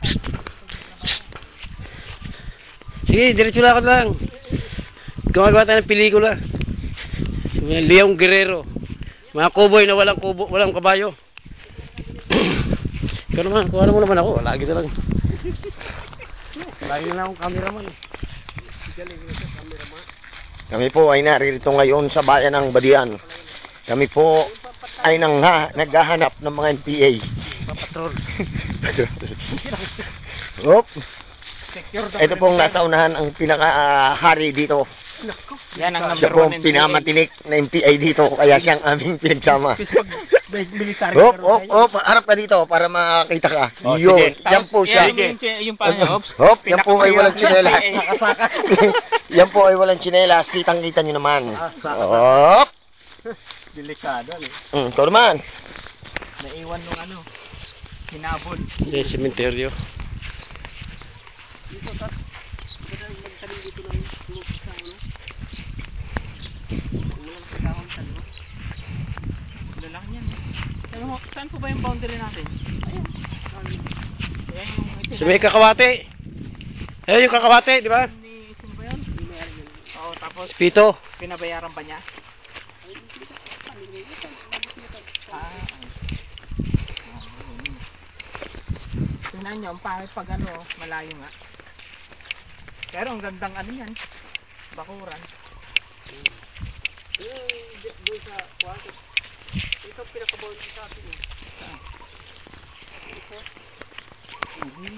Psst. Psst. Sige, diretso lang ako lang. Gumagawa tayo ng pelikula. Leong Guerrero. Mga cowboy na walang kubo, walang kabayo. Ikaw naman, kuha mo naman ako. Lagi na lang. Lagi na lang akong cameraman. Kami po ay naririto ngayon sa bayan ng Badian. Kami po ay naghahanap ng mga NPA. Papatrol. Hop. Ito pong nasa unahan ang pinaka-hari dito. Yan ang Siya number po 1 ang pinamatinik na NPA dito, kaya siyang aming pinagsama. Hop, hop, hop, harap ka dito para makakita ka. Oh, Yun, sige. yan po siya. Yung pala niya, Ops. Hop, yan po ay walang tsinelas. Yan po ay walang tsinelas, kitang-kita nyo naman. Hop. Delikado. Ikaw naman. Naiwan nung hinabol. Hindi, sementeryo. Lalaki yan. Saan po ba yung boundary natin? Ayun. Ayan yung Sa may kakawate. Ayun yung kakawate, di ba? sino ba yun? Oo, tapos Spito. pinabayaran pa niya? Tingnan nyo, ang pangit pag malayo nga. Pero ang gandang yan. Bakuran. Doon sa kwarto. Ito pinaka-boundary sa atin.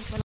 Saan?